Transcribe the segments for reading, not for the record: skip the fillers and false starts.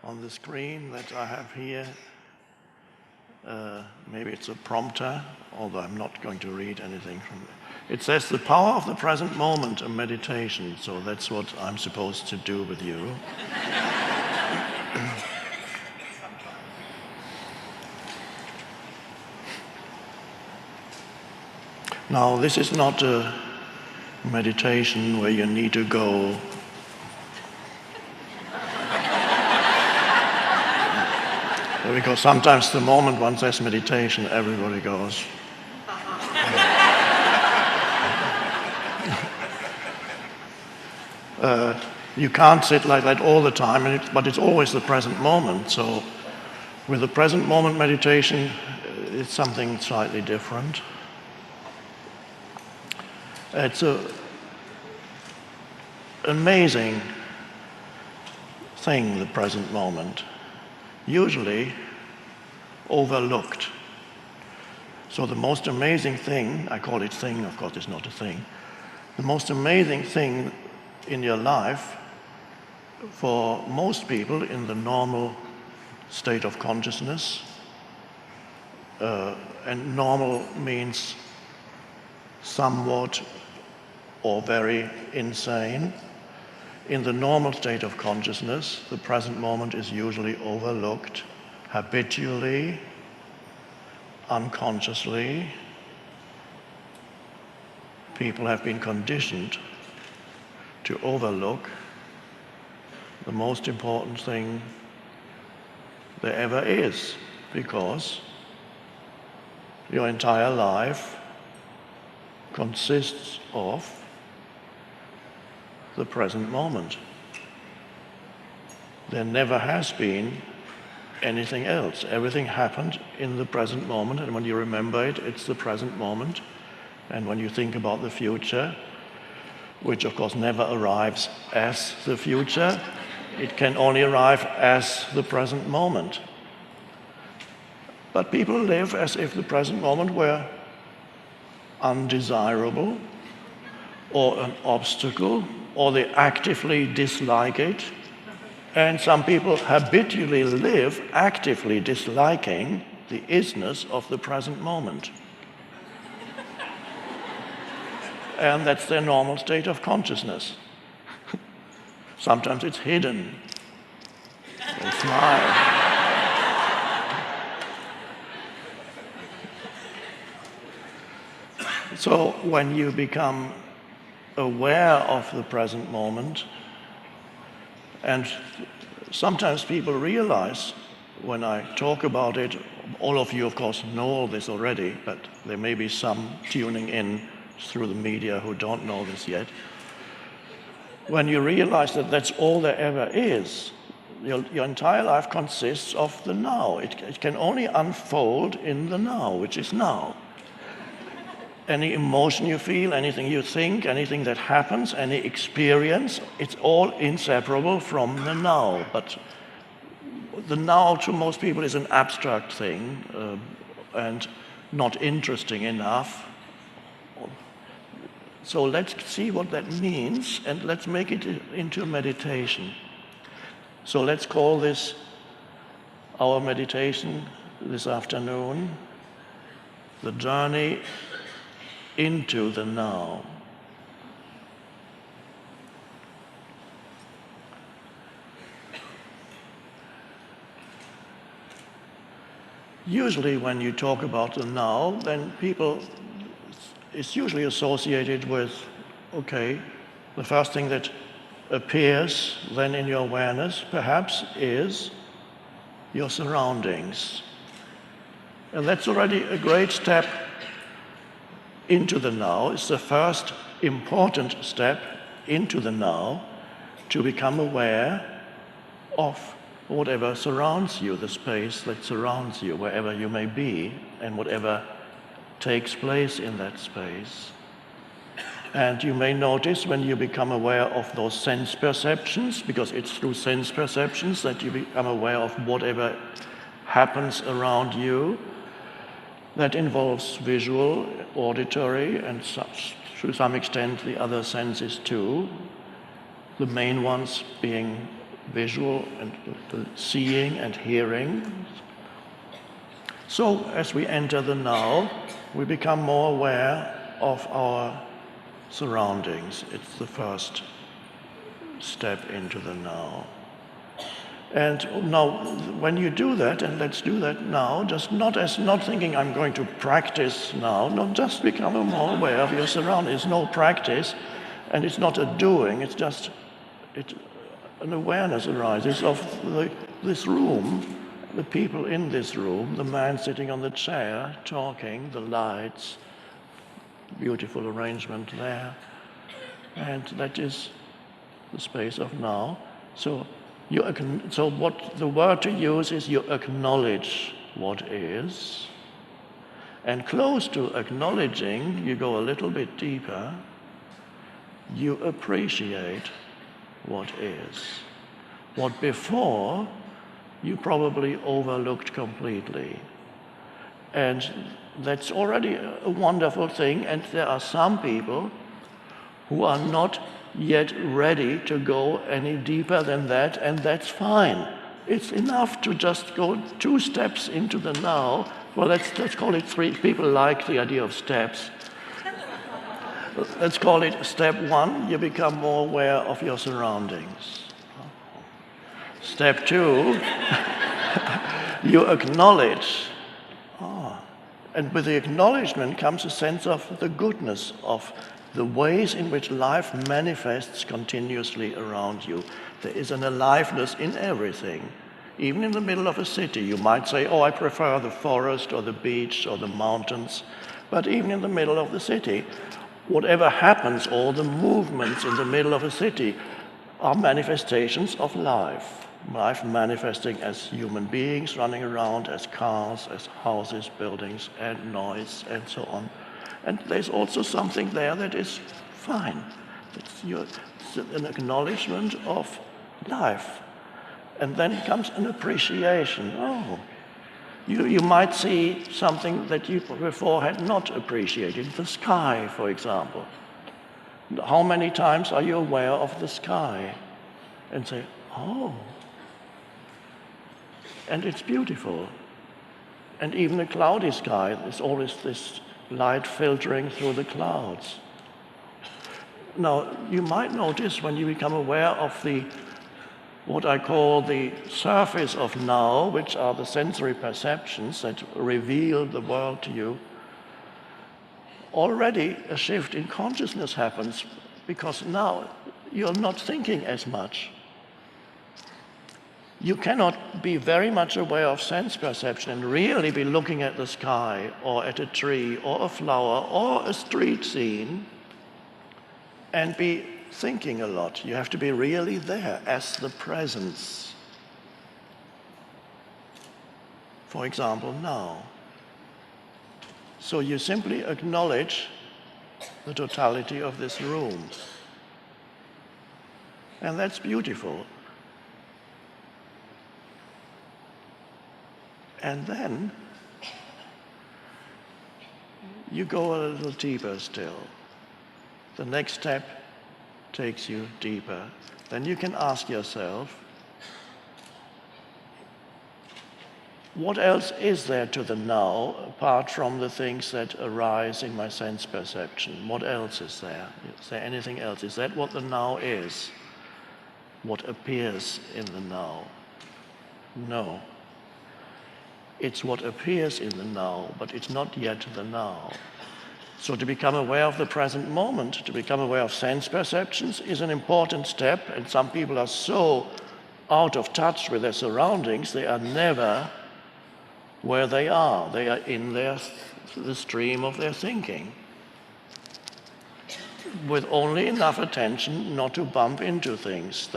on the screen that I have here. Maybe it's a prompter, although I'm not going to read anything from it. It says the power of the present moment, a meditation. So that's what I'm supposed to do with you. Now, this is not a meditation where you need to go because sometimes the moment one says meditation, everybody goes. You can't sit like that all the time, but it's always the present moment. So with the present moment meditation, it's something slightly different. It's an amazing thing, the present moment, usually overlooked. So the most amazing thing, I call it thing, of course it's not a thing, the most amazing thing in your life for most people in the normal state of consciousness, and normal means somewhat or very insane. In the normal state of consciousness, the present moment is usually overlooked habitually, unconsciously. People have been conditioned to overlook the most important thing there ever is, because your entire life consists of the present moment. There never has been anything else. Everything happened in the present moment, and when you remember it, it's the present moment. And when you think about the future, which of course never arrives as the future, it can only arrive as the present moment. But people live as if the present moment were undesirable or an obstacle, or they actively dislike it. And some people habitually live actively disliking the isness of the present moment. And that's their normal state of consciousness. Sometimes it's hidden. They smile. So when you become aware of the present moment, and sometimes people realize when I talk about it, all of you of course know all this already, but there may be some tuning in through the media who don't know this yet. When you realize that that's all there ever is, your entire life consists of the now. It can only unfold in the now, which is now. Any emotion you feel, anything you think, anything that happens, any experience, it's all inseparable from the now. But the now to most people is an abstract thing and not interesting enough. So let's see what that means, and let's make it into a meditation. So let's call this our meditation this afternoon, the journey into the now. Usually when you talk about the now, then it's usually associated with, okay, the first thing that appears then in your awareness perhaps is your surroundings. And that's already a great step into the now. It's the first important step into the now, to become aware of whatever surrounds you, the space that surrounds you, wherever you may be, and whatever takes place in that space. And you may notice when you become aware of those sense perceptions, because it's through sense perceptions that you become aware of whatever happens around you, that involves visual, auditory, and to some extent the other senses too, the main ones being visual and the seeing and hearing. So as we enter the now, we become more aware of our surroundings. It's the first step into the now. And now, when you do that, and let's do that now, just not thinking I'm going to practice now, no, just become more aware of your surroundings. It's no practice, and it's not a doing, it's just an awareness arises of this room, the people in this room, the man sitting on the chair, talking, the lights, beautiful arrangement there. And that is the space of now. So what the word to use is you acknowledge what is. And close to acknowledging, you go a little bit deeper, you appreciate what is. What before you probably overlooked completely. And that's already a wonderful thing, and there are some people who are not yet ready to go any deeper than that, and that's fine. It's enough to just go 2 steps into the now. Well, let's call it 3. People like the idea of steps. Let's call it step 1, you become more aware of your surroundings. Step 2, you acknowledge. And with the acknowledgement comes a sense of the goodness of the ways in which life manifests continuously around you. There is an aliveness in everything. Even in the middle of a city, you might say, oh, I prefer the forest or the beach or the mountains. But even in the middle of the city, whatever happens, all the movements in the middle of a city are manifestations of life. Life manifesting as human beings running around, as cars, as houses, buildings, and noise, and so on. And there's also something there that is fine. It's an acknowledgement of life. And then comes an appreciation. Oh, you might see something that you before had not appreciated. The sky, for example. How many times are you aware of the sky? And say, oh. And it's beautiful. And even a cloudy sky, there's always this light filtering through the clouds. Now, you might notice when you become aware of what I call the surface of now, which are the sensory perceptions that reveal the world to you, already a shift in consciousness happens, because now you're not thinking as much. You cannot be very much aware of sense perception and really be looking at the sky or at a tree or a flower or a street scene and be thinking a lot. You have to be really there as the presence. For example, now. So you simply acknowledge the totality of this room. And that's beautiful. And then you go a little deeper still. The next step takes you deeper. Then you can ask yourself, what else is there to the now apart from the things that arise in my sense perception? What else is there? Is there anything else? Is that what the now is? What appears in the now? No. It's what appears in the now, but it's not yet the now. So to become aware of the present moment, to become aware of sense perceptions is an important step, and some people are so out of touch with their surroundings, they are never where they are. They are in the stream of their thinking, with only enough attention not to bump into things.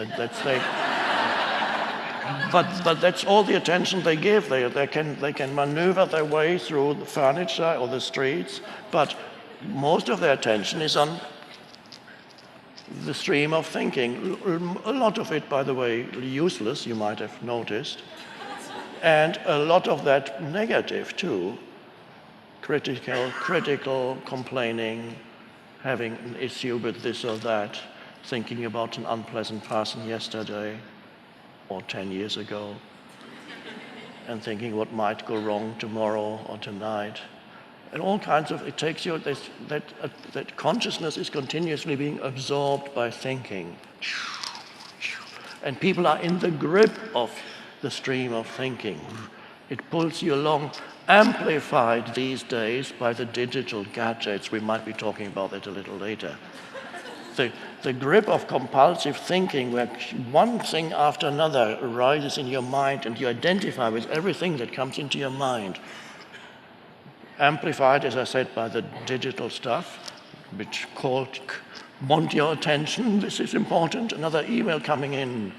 But that's all the attention they give. They can maneuver their way through the furniture or the streets, but most of their attention is on the stream of thinking. A lot of it, by the way, useless, you might have noticed, and a lot of that negative too. Critical, complaining, having an issue with this or that, thinking about an unpleasant person yesterday. or 10 years ago, and thinking what might go wrong tomorrow or tonight. And all kinds of, it takes you, that consciousness is continuously being absorbed by thinking. And people are in the grip of the stream of thinking. It pulls you along, amplified these days by the digital gadgets. We might be talking about that a little later. The grip of compulsive thinking, where one thing after another arises in your mind and you identify with everything that comes into your mind. Amplified, as I said, by the digital stuff, which want your attention, this is important, another email coming in,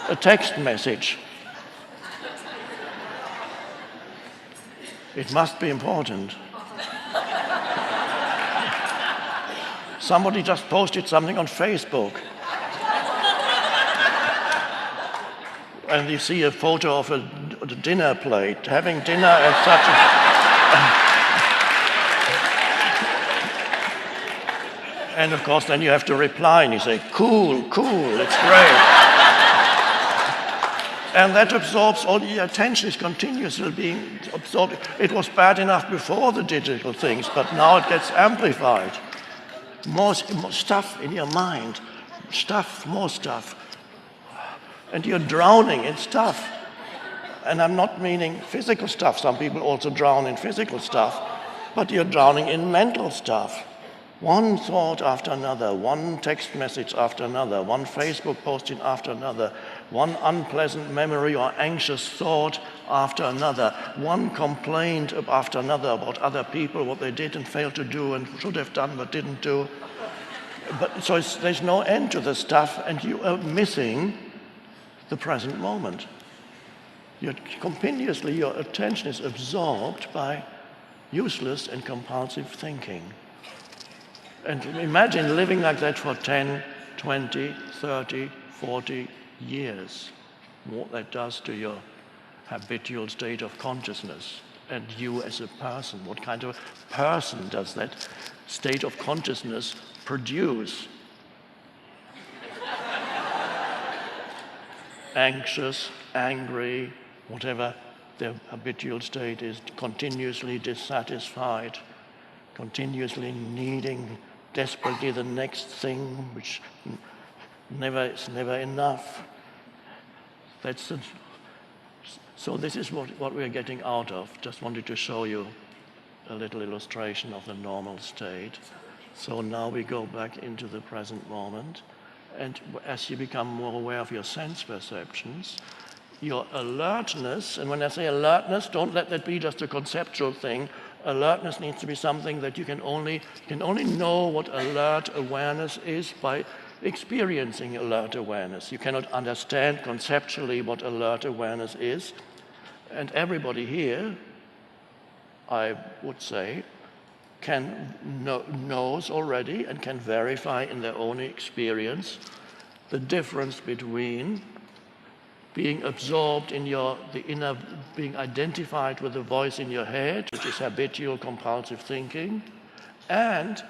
a text message. It must be important. Somebody just posted something on Facebook. And you see a photo of a dinner plate, having dinner at such a... And of course, then you have to reply and you say, cool, it's great. And that absorbs all your attention, is continuously being absorbed. It was bad enough before the digital things, but now it gets amplified. More stuff in your mind, more stuff. And you're drowning in stuff. And I'm not meaning physical stuff. Some people also drown in physical stuff. But you're drowning in mental stuff. One thought after another, one text message after another, one Facebook posting after another, one unpleasant memory or anxious thought after another, one complaint after another about other people, what they did and failed to do and should have done but didn't do. But so there's no end to the stuff, and you are missing the present moment. Your attention is absorbed by useless and compulsive thinking. And imagine living like that for 10, 20, 30, 40 years. What that does to your habitual state of consciousness and you as a person. What kind of person does that state of consciousness produce? Anxious, angry, whatever the habitual state is, continuously dissatisfied, continuously needing desperately the next thing, which is never enough. So this is what we're getting out of. Just wanted to show you a little illustration of the normal state. So now we go back into the present moment. And as you become more aware of your sense perceptions, your alertness, and when I say alertness, don't let that be just a conceptual thing. Alertness needs to be something that you can only know what alert awareness is by experiencing alert awareness. You cannot understand conceptually what alert awareness is. And everybody here, I would say, knows already and can verify in their own experience the difference between being absorbed in being identified with the voice in your head, which is habitual compulsive thinking, and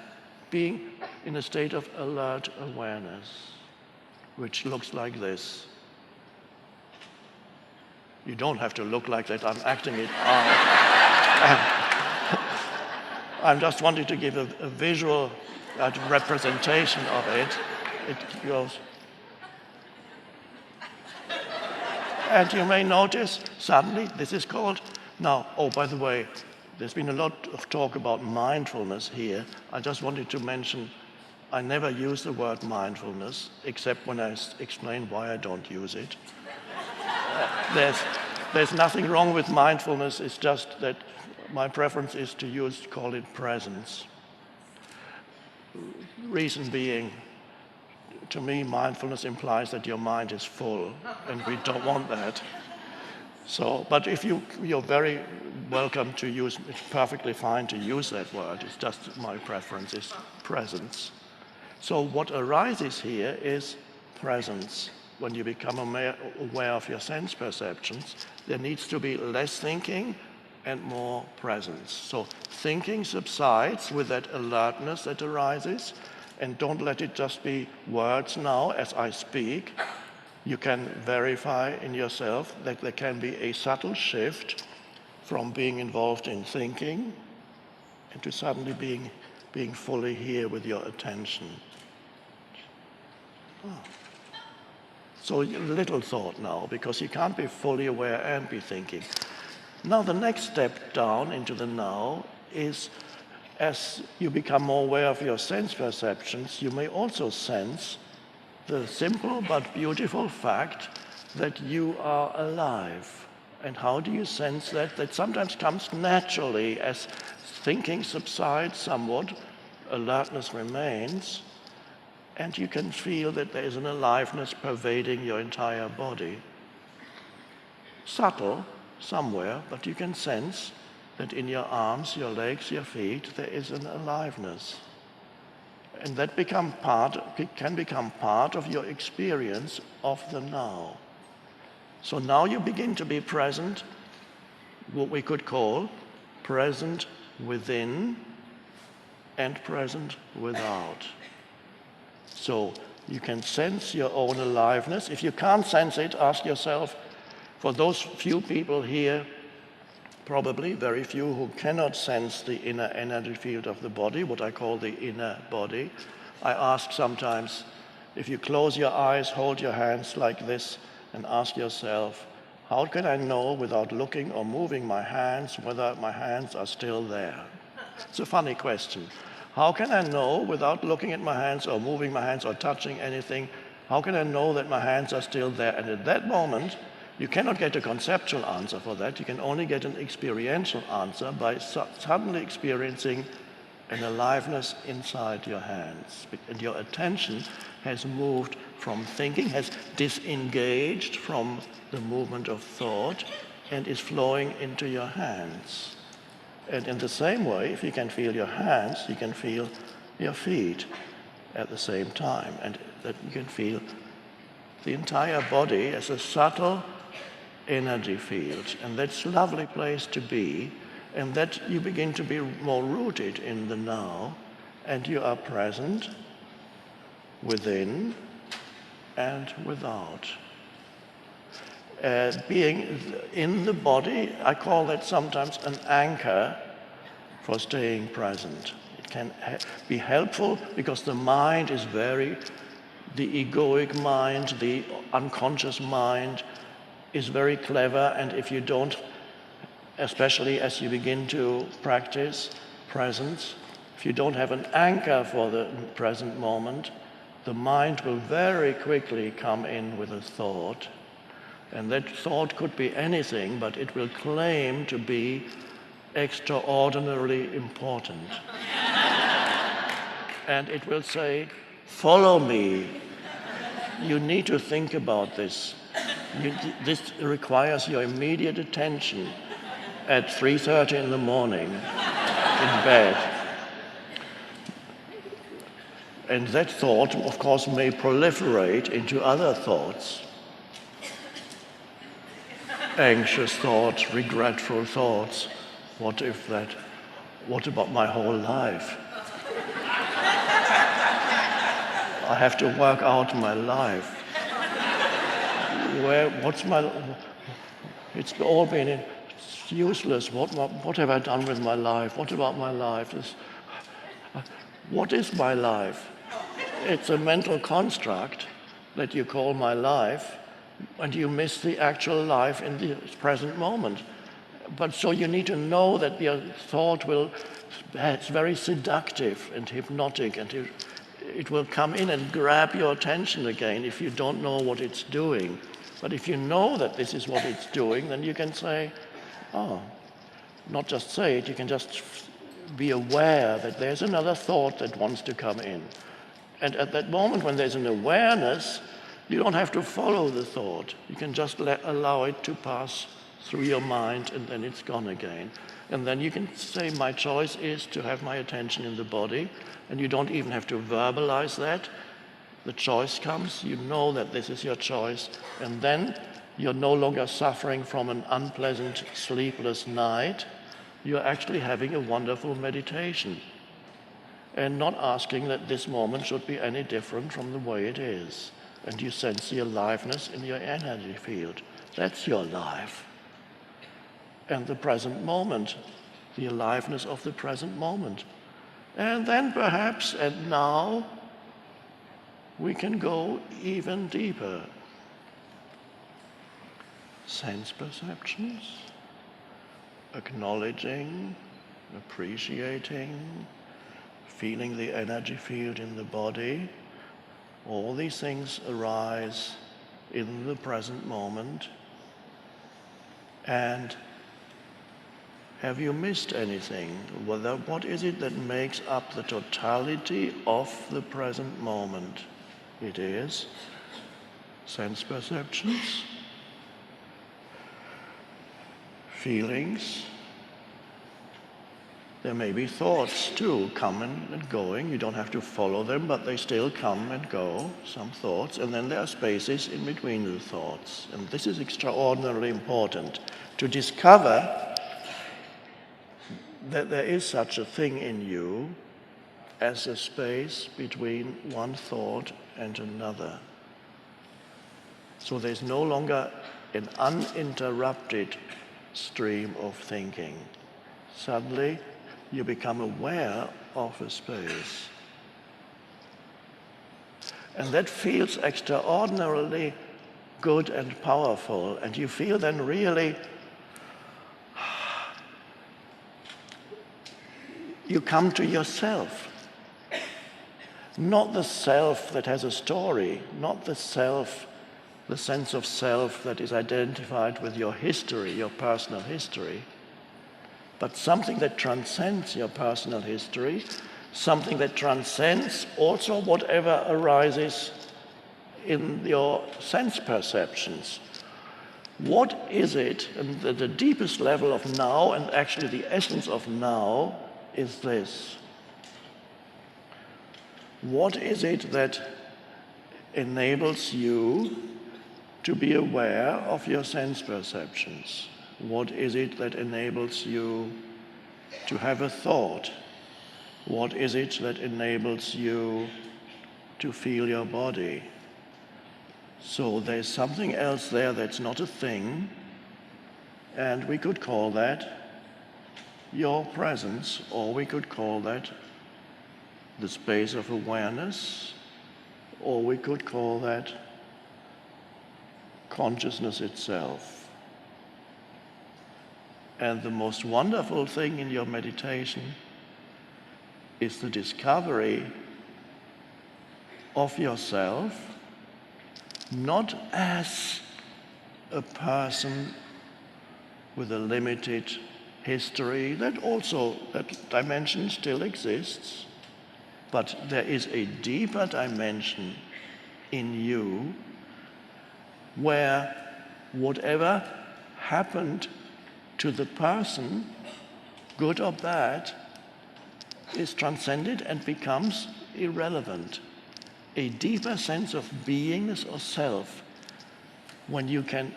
being in a state of alert awareness, which looks like this. You don't have to look like that, I'm acting it out. I'm just wanting to give a visual representation of it. It goes. And you may notice suddenly this is called, now, oh, by the way, there's been a lot of talk about mindfulness here. I just wanted to mention, I never use the word mindfulness, except when I explain why I don't use it. There's nothing wrong with mindfulness, it's just that my preference is to call it presence. Reason being, to me, mindfulness implies that your mind is full, and we don't want that. So, but if you're very welcome to use, it's perfectly fine to use that word. It's just my preference is presence. So what arises here is presence. When you become aware of your sense perceptions, there needs to be less thinking and more presence. So thinking subsides with that alertness that arises, And don't let it just be words now as I speak. You can verify in yourself that there can be a subtle shift from being involved in thinking into suddenly being fully here with your attention. So little thought now, because you can't be fully aware and be thinking. Now the next step down into the now is, as you become more aware of your sense perceptions, you may also sense the simple but beautiful fact that you are alive. And how do you sense that? That sometimes comes naturally as thinking subsides somewhat, alertness remains, and you can feel that there is an aliveness pervading your entire body. Subtle, somewhere, but you can sense that in your arms, your legs, your feet, there is an aliveness. And that can become part of your experience of the now. So now you begin to be present, what we could call present within and present without. So you can sense your own aliveness. If you can't sense it, ask yourself, for those few people here, probably very few, who cannot sense the inner energy field of the body, what I call the inner body, I ask sometimes, if you close your eyes, hold your hands like this, and ask yourself, how can I know without looking or moving my hands whether my hands are still there? It's a funny question. How can I know without looking at my hands or moving my hands or touching anything, how can I know that my hands are still there? And at that moment, you cannot get a conceptual answer for that. You can only get an experiential answer by suddenly experiencing an aliveness inside your hands. And your attention has moved from thinking, has disengaged from the movement of thought, and is flowing into your hands. And in the same way, if you can feel your hands, you can feel your feet at the same time. And that you can feel the entire body as a subtle energy field. And that's a lovely place to be. And that you begin to be more rooted in the now. And you are present within and without. Being in the body, I call that sometimes an anchor for staying present. It can be helpful because the mind is the egoic mind, the unconscious mind is very clever, and if you don't, especially as you begin to practice presence, if you don't have an anchor for the present moment, the mind will very quickly come in with a thought. And that thought could be anything, but it will claim to be extraordinarily important. And it will say, follow me. You need to think about this. This requires your immediate attention at 3:30 in the morning in bed. And that thought, of course, may proliferate into other thoughts. Anxious thoughts, regretful thoughts. What about my whole life? I have to work out my life. It's all been useless. What have I done with my life? What about my life? What is my life? It's a mental construct that you call my life, and you miss the actual life in the present moment. But so you need to know that your thought it's very seductive and hypnotic, and it will come in and grab your attention again if you don't know what it's doing. But if you know that this is what it's doing, then you can say, not just say it, you can just be aware that there's another thought that wants to come in. And at that moment when there's an awareness, you don't have to follow the thought. You can just allow it to pass through your mind, and then it's gone again. And then you can say, my choice is to have my attention in the body, and you don't even have to verbalize that. The choice comes, you know that this is your choice, and then you're no longer suffering from an unpleasant, sleepless night. You're actually having a wonderful meditation. and not asking that this moment should be any different from the way it is. And you sense the aliveness in your energy field. That's your life. And the present moment, the aliveness of the present moment. And then perhaps, and now, we can go even deeper. Sense perceptions, acknowledging, appreciating, feeling the energy field in the body. All these things arise in the present moment. And have you missed anything? What is it that makes up the totality of the present moment? It is sense perceptions, feelings. There may be thoughts too, coming and going. You don't have to follow them, but they still come and go, some thoughts. And then there are spaces in between the thoughts. And this is extraordinarily important, to discover that there is such a thing in you as a space between one thought and another. So there's no longer an uninterrupted stream of thinking. Suddenly, you become aware of a space. And that feels extraordinarily good and powerful, and you feel then really you come to yourself. Not the self that has a story, not the self, the sense of self that is identified with your history, your personal history, but something that transcends your personal history, something that transcends also whatever arises in your sense perceptions. What is it, and the deepest level of now, and actually the essence of now, is this? What is it that enables you to be aware of your sense perceptions? What is it that enables you to have a thought? What is it that enables you to feel your body? So there's something else there that's not a thing, and we could call that your presence, or we could call that the space of awareness, or we could call that consciousness itself. And the most wonderful thing in your meditation is the discovery of yourself not as a person with a limited history, that dimension still exists, but there is a deeper dimension in you where whatever happened to the person, good or bad, is transcended and becomes irrelevant. A deeper sense of beingness or self, when you can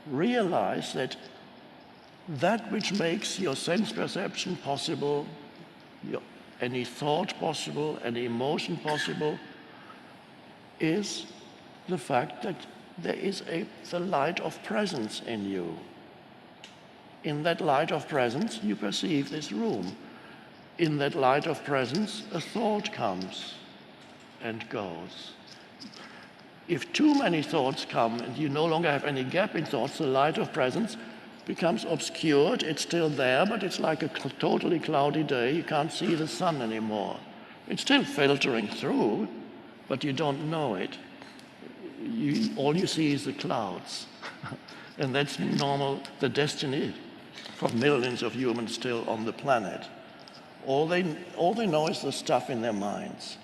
realize that that which makes your sense perception possible, any thought possible, any emotion possible, is the fact that there is the light of presence in you. In that light of presence, you perceive this room. In that light of presence, a thought comes and goes. If too many thoughts come and you no longer have any gap in thoughts, the light of presence becomes obscured. It's still there, but it's like a totally cloudy day. You can't see the sun anymore. It's still filtering through, but you don't know it. All you see is the clouds. And that's normal, the destiny for millions of humans still on the planet. All they know is the stuff in their minds.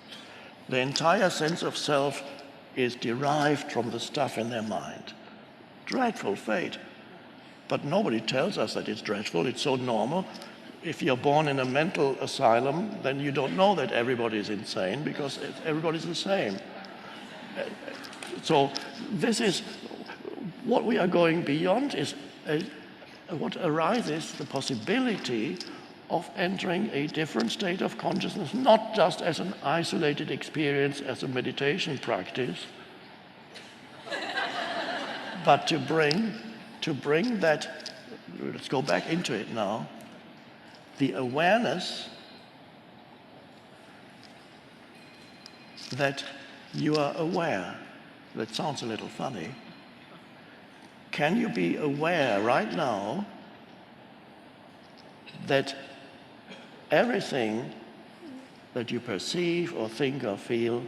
The entire sense of self is derived from the stuff in their mind. Dreadful fate. But nobody tells us that it's dreadful. It's so normal. If you're born in a mental asylum, then you don't know that everybody's insane because everybody's the same. So this is what we are going beyond, is what arises, the possibility of entering a different state of consciousness, not just as an isolated experience, as a meditation practice, but to bring that, let's go back into it now, the awareness that you are aware. That sounds a little funny. Can you be aware right now that everything that you perceive or think or feel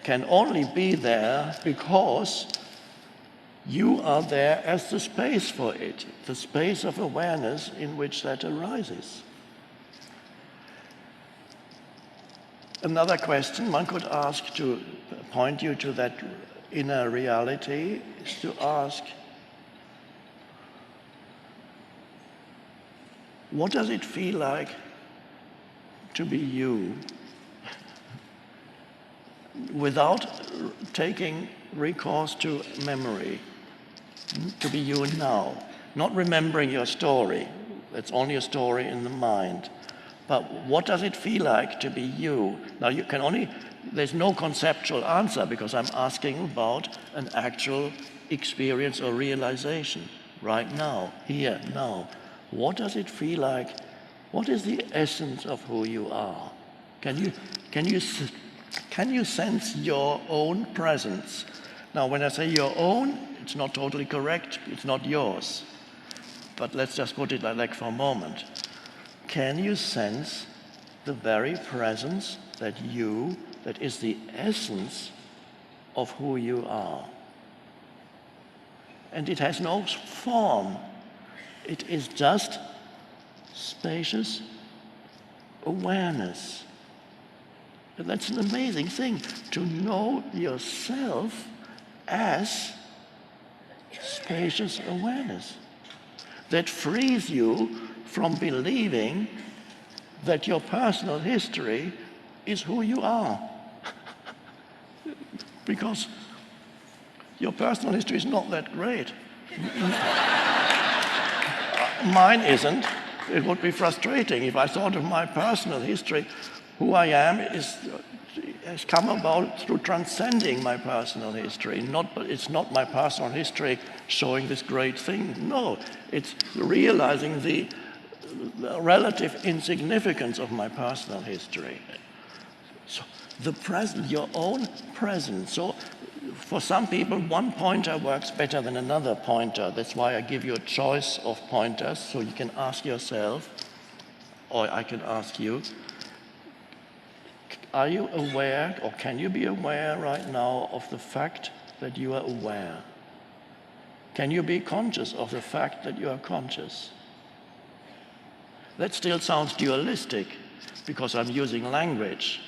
can only be there because you are there as the space for it, the space of awareness in which that arises? Another question one could ask to point you to that inner reality is to ask, what does it feel like to be you without taking recourse to memory? To be you now, not remembering your story. It's only a story in the mind. But what does it feel like to be you? Now you can only, there's no conceptual answer because I'm asking about an actual experience or realization right now, here, now. What does it feel like? What is the essence of who you are? Can you sense your own presence? Now when I say your own, it's not totally correct, it's not yours. But let's just put it like that for a moment. Can you sense the very presence that is the essence of who you are? And it has no form. It is just spacious awareness. And that's an amazing thing, to know yourself as spacious awareness. That frees you from believing that your personal history is who you are. Because your personal history is not that great. Mine isn't. It would be frustrating if I thought of my personal history. Who I am has come about through transcending my personal history. It's not my personal history showing this great thing. No, it's realizing the relative insignificance of my personal history. So the present, your own presence. So for some people, one pointer works better than another pointer. That's why I give you a choice of pointers, so you can ask yourself, or I can ask you, are you aware, or can you be aware right now of the fact that you are aware? Can you be conscious of the fact that you are conscious? That still sounds dualistic because I'm using language,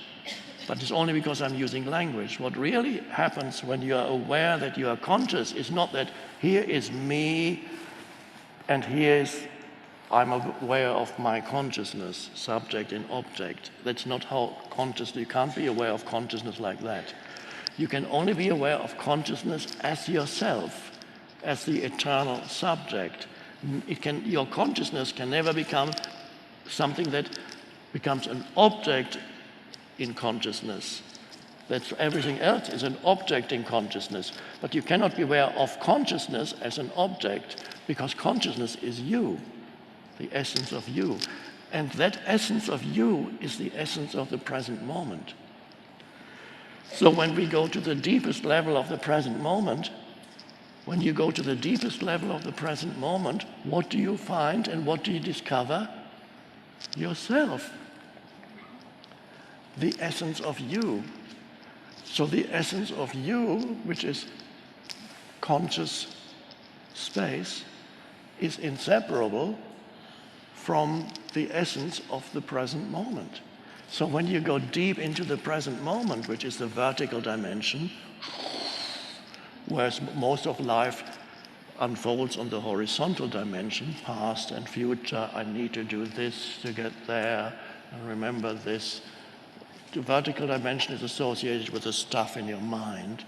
but it's only because I'm using language. What really happens when you are aware that you are conscious is not that here is me and here is I'm aware of my consciousness, subject and object. That's not how consciousness, you can't be aware of consciousness like that. You can only be aware of consciousness as yourself, as the eternal subject. Your consciousness can never become something that becomes an object in consciousness. That's everything else is an object in consciousness. But you cannot be aware of consciousness as an object because consciousness is you. The essence of you. And that essence of you is the essence of the present moment. So when we go to the deepest level of the present moment, when you go to the deepest level of the present moment, what do you find and what do you discover? Yourself. The essence of you. So the essence of you, which is conscious space, is inseparable from the essence of the present moment. So when you go deep into the present moment, which is the vertical dimension, whereas most of life unfolds on the horizontal dimension, past and future, I need to do this to get there, and remember this. The vertical dimension is associated with the stuff in your mind,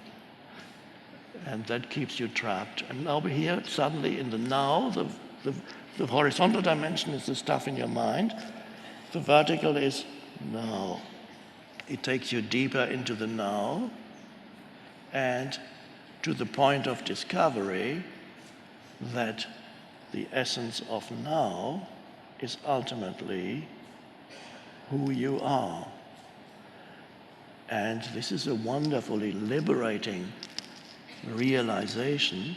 and that keeps you trapped. And now we're here, suddenly in the now, The horizontal dimension is the stuff in your mind. The vertical is now. It takes you deeper into the now and to the point of discovery that the essence of now is ultimately who you are. And this is a wonderfully liberating realization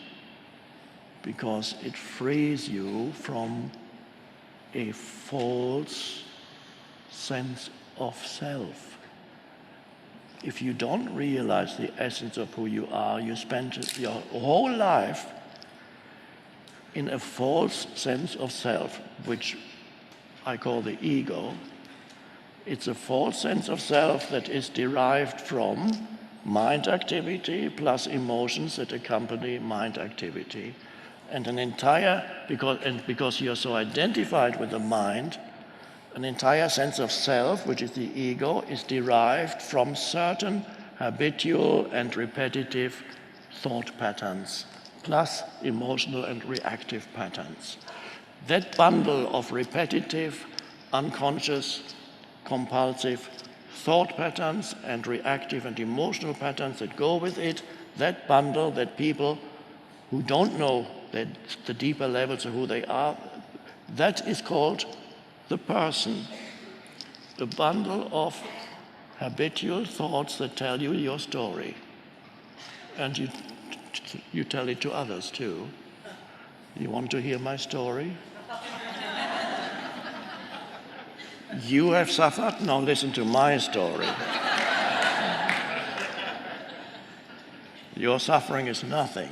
because it frees you from a false sense of self. If you don't realize the essence of who you are, you spend your whole life in a false sense of self, which I call the ego. It's a false sense of self that is derived from mind activity plus emotions that accompany mind activity. And because you're so identified with the mind, an entire sense of self, which is the ego, is derived from certain habitual and repetitive thought patterns, plus emotional and reactive patterns. That bundle of repetitive, unconscious, compulsive thought patterns and reactive and emotional patterns that go with it, that bundle that people who don't know the deeper levels of who they are, that is called the person. The bundle of habitual thoughts that tell you your story. And you tell it to others too. You want to hear my story? You have suffered? Now listen to my story. Your suffering is nothing.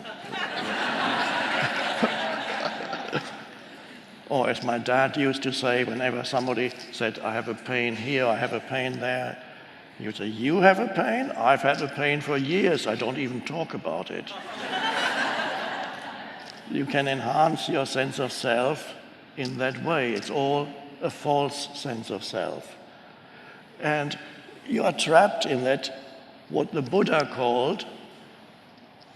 Or as my dad used to say, whenever somebody said, I have a pain here, I have a pain there, he would say, you have a pain? I've had a pain for years, I don't even talk about it. You can enhance your sense of self in that way. It's all a false sense of self. And you are trapped in that, what the Buddha called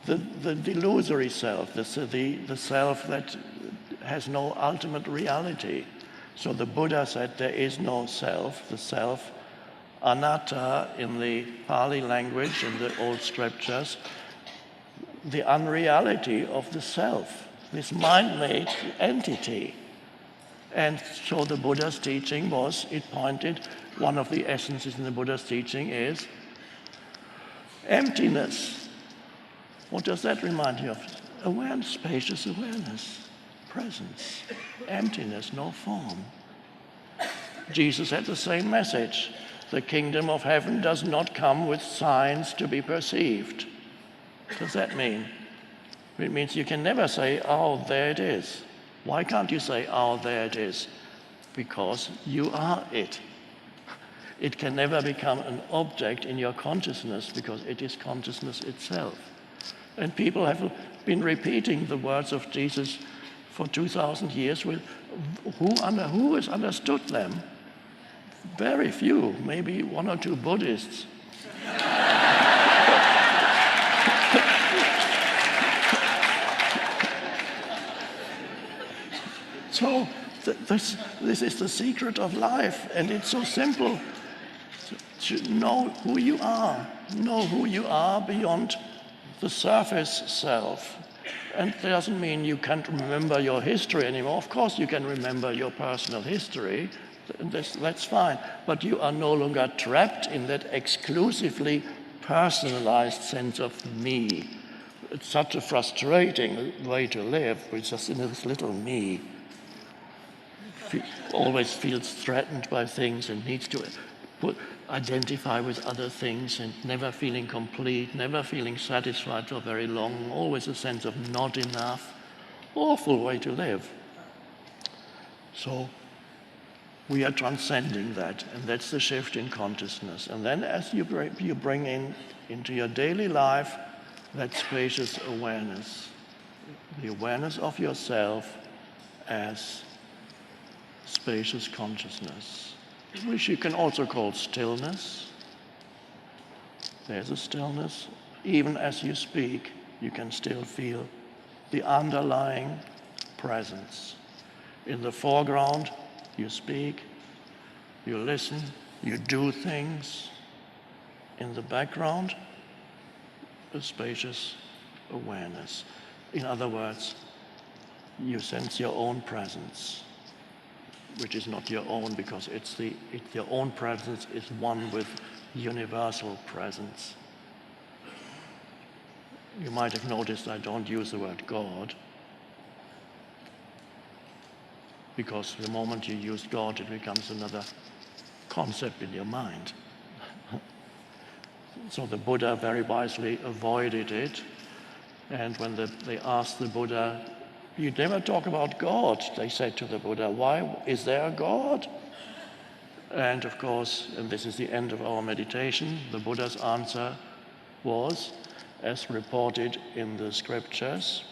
the delusory self, the self that has no ultimate reality. So the Buddha said there is no self, the self, anatta in the Pali language, in the old scriptures, the unreality of the self, this mind-made entity. And so the Buddha's teaching was, it pointed, one of the essences in the Buddha's teaching is emptiness. What does that remind you of? Awareness, spacious awareness. Presence, emptiness, no form. Jesus had the same message. The kingdom of heaven does not come with signs to be perceived. What does that mean? It means you can never say, oh, there it is. Why can't you say, oh, there it is? Because you are it. It can never become an object in your consciousness because it is consciousness itself. And people have been repeating the words of Jesus for 2,000 years. With who has understood them? Very few, maybe one or two Buddhists. So this is the secret of life, and it's so simple to know who you are. Know who you are beyond the surface self. And it doesn't mean you can't remember your history anymore. Of course you can remember your personal history. That's fine. But you are no longer trapped in that exclusively personalized sense of me. It's such a frustrating way to live. We're just in this little me. Always feels threatened by things and needs to identify with other things and never feeling complete, never feeling satisfied for very long, always a sense of not enough. Awful way to live. So we are transcending that, and that's the shift in consciousness. And then as you bring into your daily life that spacious awareness, the awareness of yourself as spacious consciousness, which you can also call stillness. There's a stillness. Even as you speak, you can still feel the underlying presence. In the foreground, you speak, you listen, you do things. In the background, a spacious awareness. In other words, you sense your own presence, which is not your own because your own presence is one with universal presence. You might have noticed I don't use the word God, because the moment you use God, it becomes another concept in your mind. So the Buddha very wisely avoided it. And when they asked the Buddha, "You never talk about God," they said to the Buddha, "Why is there a God?" And of course, and this is the end of our meditation, the Buddha's answer was, as reported in the scriptures,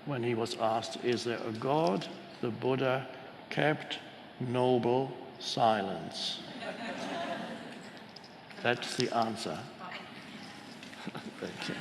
when he was asked, "Is there a God?" the Buddha kept noble silence. That's the answer. Thank you.